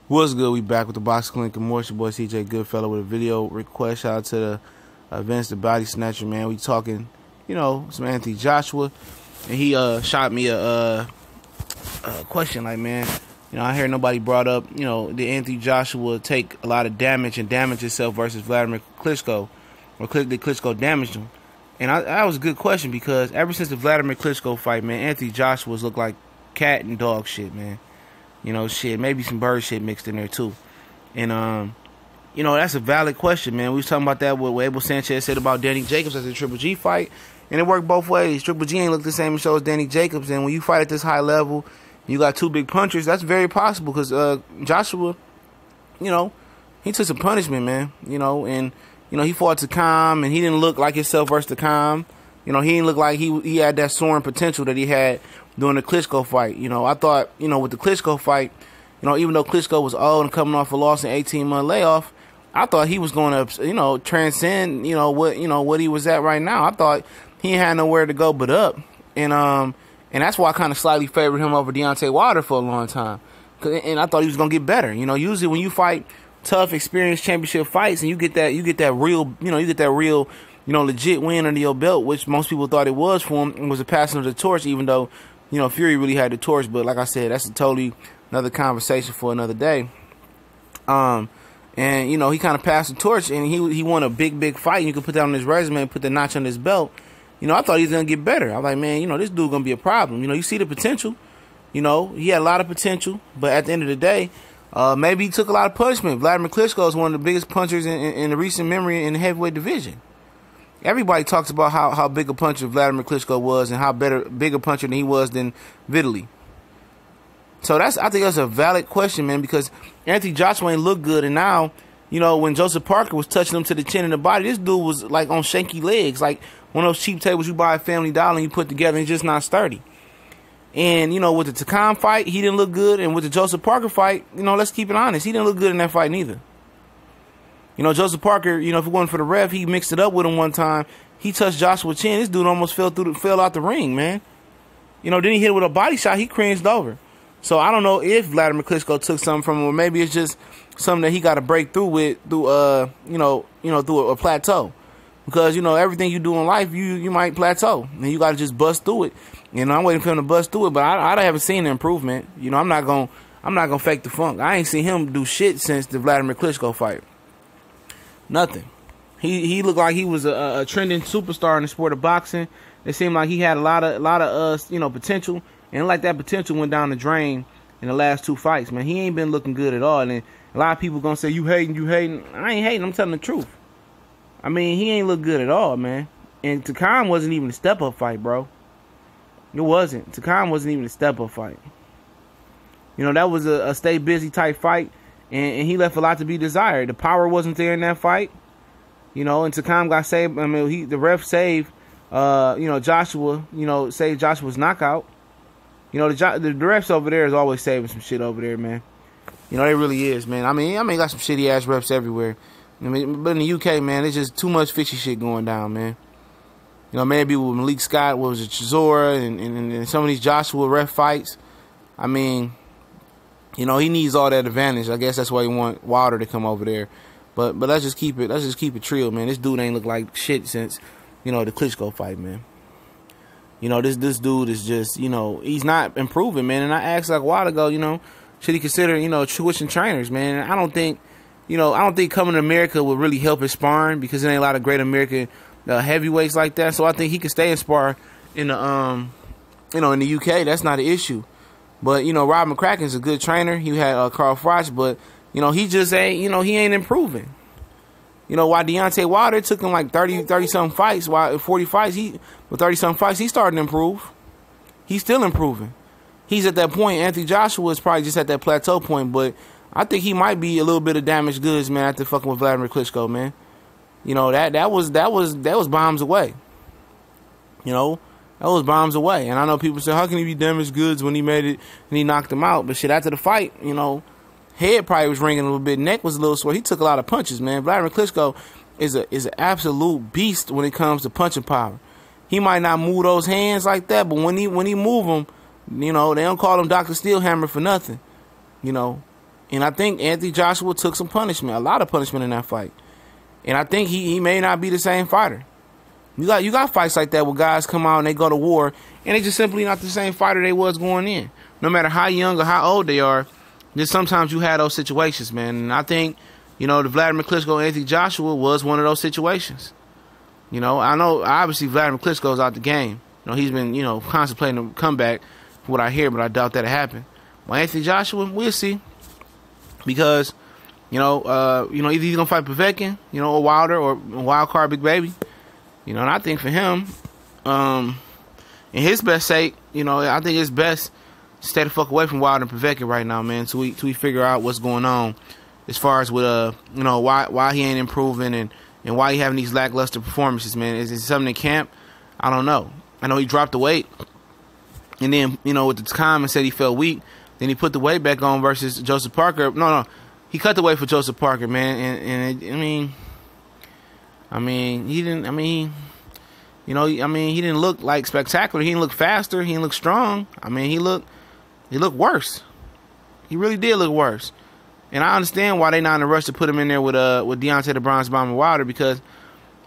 What's good? We back with the Box Clinic and more. It's your boy CJ Goodfellow with a video request. Shout out to the Vince the Body Snatcher, man. We talking, some Anthony Joshua, and he shot me a question like, man, I hear nobody brought up, did Anthony Joshua take a lot of damage and damage himself versus Wladimir Klitschko, or did Klitschko damage him? And that was a good question because ever since the Wladimir Klitschko fight, man, Anthony Joshua's looked like cat and dog shit, man. Shit, maybe some bird shit mixed in there too. And that's a valid question, man. We was talking about that what Abel Sanchez said about Danny Jacobs at the Triple G fight, and it worked both ways. Triple G ain't look the same as Danny Jacobs, and when you fight at this high level, you got two big punchers. That's very possible because Joshua, he took some punishment, man. And he fought Takam, and he didn't look like himself versus Takam. He didn't look like he had that soaring potential that he had during the Klitschko fight. I thought, with the Klitschko fight, even though Klitschko was old and coming off a loss in 18-month layoff, I thought he was going to, transcend, what he was at right now. I thought he had nowhere to go but up. And that's why I kind of slightly favored him over Deontay Wilder for a long time. And I thought he was going to get better. Usually when you fight tough, experienced championship fights and you get that real, legit win under your belt, which most people thought it was for him, and was a passing of the torch, even though, Fury really had the torch. But like I said, that's a totally another conversation for another day. And, he kind of passed the torch, and he won a big fight. And you could put that on his resume and put the notch on his belt. I thought he was going to get better. I was like, man, this dude going to be a problem. You see the potential. He had a lot of potential. But at the end of the day, maybe he took a lot of punishment. Wladimir Klitschko is one of the biggest punchers in the recent memory in the heavyweight division. Everybody talks about how big a puncher Wladimir Klitschko was and how bigger puncher than he was than Vitaly. So I think that's a valid question, man, because Anthony Joshua ain't look good, and now, when Joseph Parker was touching him to the chin and the body, this dude was like on shaky legs, like one of those cheap tables you buy at Family Dollar and you put together and it's just not sturdy. And, with the Takam fight, he didn't look good, and with the Joseph Parker fight, let's keep it honest, he didn't look good in that fight neither. Joseph Parker, if it wasn't for the ref, he mixed it up with him one time. He touched Joshua's chin. This dude almost fell out the ring, man. Then he hit it with a body shot. He cringed over. So I don't know if Wladimir Klitschko took something from him, or maybe it's just something that he got to break through with through a plateau. Because everything you do in life, you might plateau, and you got to just bust through it. I'm waiting for him to bust through it, but I haven't seen the improvement. I'm not gonna fake the funk. I ain't seen him do shit since the Wladimir Klitschko fight. Nothing. He looked like he was a trending superstar in the sport of boxing. It seemed like he had a lot of potential, and like that potential went down the drain in the last two fights. Man, he ain't been looking good at all. And a lot of people gonna say you hating. I ain't hating. I'm telling the truth. I mean, he ain't look good at all, man. And Takam wasn't even a step up fight, bro. It wasn't. Takam wasn't even a step up fight. That was a stay busy type fight. And he left a lot to be desired. The power wasn't there in that fight. And Takam got saved. I mean, the ref saved, Joshua, saved Joshua's knockout. The refs over there is always saving some shit over there, man. They really is, man. I mean, got some shitty ass refs everywhere. But in the UK, man, there's just too much fishy shit going down, man. Maybe with Malik Scott, what was it, Chisora, and some of these Joshua ref fights. I mean, he needs all that advantage. I guess that's why he want Wilder to come over there. But let's just keep it trill, man. This dude ain't look like shit since, the Klitschko fight, man. This dude is just, he's not improving, man. And I asked like a while ago, should he consider, switching trainers, man? I don't think coming to America would really help his sparring because there ain't a lot of great American heavyweights like that. So I think he could stay and spar in the, in the UK. That's not an issue. But, Rob McCracken's a good trainer. He had Carl Froch, but, he just ain't, he ain't improving. Why Deontay Wilder took him like 30-something fights, while 40 fights, 30-something fights, he started to improve. He's still improving. He's at that point. Anthony Joshua is probably just at that plateau point, but I think he might be a little bit of damaged goods, man, after fucking with Wladimir Klitschko, man. That was bombs away. That was bombs away. And I know people say, how can he be damaged goods when he made it and he knocked him out? But shit, after the fight, head probably was ringing a little bit, neck was a little sore. He took a lot of punches, man. Wladimir Klitschko is an absolute beast when it comes to punching power. He might not move those hands like that, but when he move them, they don't call him Dr. Steelhammer for nothing. And I think Anthony Joshua took some punishment, a lot of punishment in that fight. And I think he may not be the same fighter. You got fights like that where guys come out and they go to war and they just simply not the same fighter they was going in. No matter how young or how old they are, just sometimes you have those situations, man. And I think, the Wladimir Klitschko Anthony Joshua was one of those situations. I know obviously Wladimir Klitschko's out the game. He's been, contemplating a comeback from what I hear, but I doubt that'll happen. Well, Anthony Joshua, we'll see. Because, either he's gonna fight Povetkin, or Wilder, or wild card Big Baby. And I think for him, in his best sake, I think it's best to stay the fuck away from Wilder and Povetkin right now, man, till we figure out what's going on as far as with why he ain't improving and why he having these lackluster performances, man. Is it something in camp? I don't know. I know he dropped the weight, and then with the time and said he felt weak. Then he put the weight back on versus Joseph Parker. No, he cut the weight for Joseph Parker, man. And he didn't. He didn't look like spectacular. He didn't look faster. He didn't look strong. He looked worse. He really did look worse. And I understand why they not in a rush to put him in there with Deontay the Bronze Bomber Wilder, because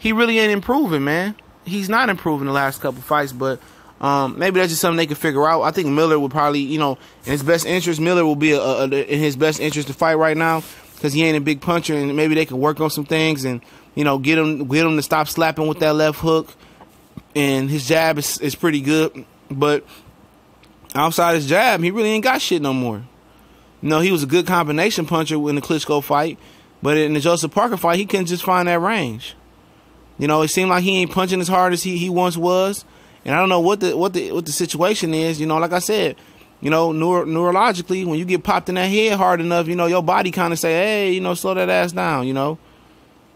he really ain't improving, man. He's not improving the last couple fights, but maybe that's just something they can figure out. I think Miller would probably, in his best interest, Miller will be in his best interest to fight right now, because he ain't a big puncher, and maybe they can work on some things and get him to stop slapping with that left hook. And his jab is pretty good, but outside his jab, he really ain't got shit no more. He was a good combination puncher in the Klitschko fight, but in the Joseph Parker fight, he couldn't just find that range. It seemed like he ain't punching as hard as he once was, and I don't know what the situation is. Like I said, neurologically, when you get popped in that head hard enough, your body kind of say, hey, slow that ass down,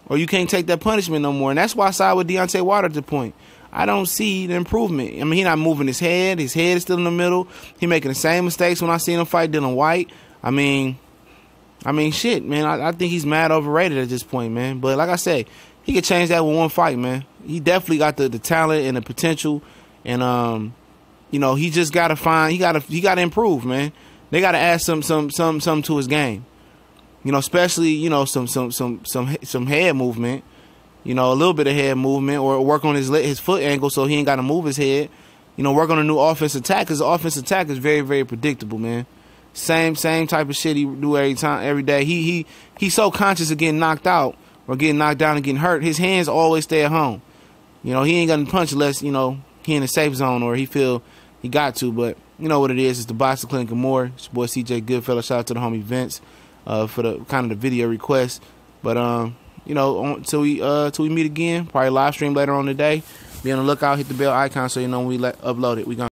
or you can't take that punishment no more. And that's why I side with Deontay Wilder at the point. I don't see the improvement. He not moving his head. His head is still in the middle. He making the same mistakes when I seen him fight Dylan White. Shit, man. I think he's mad overrated at this point, man. But like I say, he could change that with one fight, man. He definitely got the talent and the potential, and he just gotta he gotta improve, man. They gotta add some to his game. Especially some head movement. A little bit of head movement, or work on his foot angle so he ain't got to move his head. Work on a new offensive attack, because the offensive attack is very, very predictable, man. Same type of shit he do every day. He's so conscious of getting knocked out or getting knocked down and getting hurt. His hands always stay at home. He ain't gonna punch unless he in the safe zone or he feel he got to. But you know what it is. It's the Boxing Clinic and more. It's your boy CJ Goodfellow. Shout out to the homie Vince for the kind of the video request. But till we meet again, probably live stream later on today. Be on the lookout, hit the bell icon so you know when we upload it. We gonna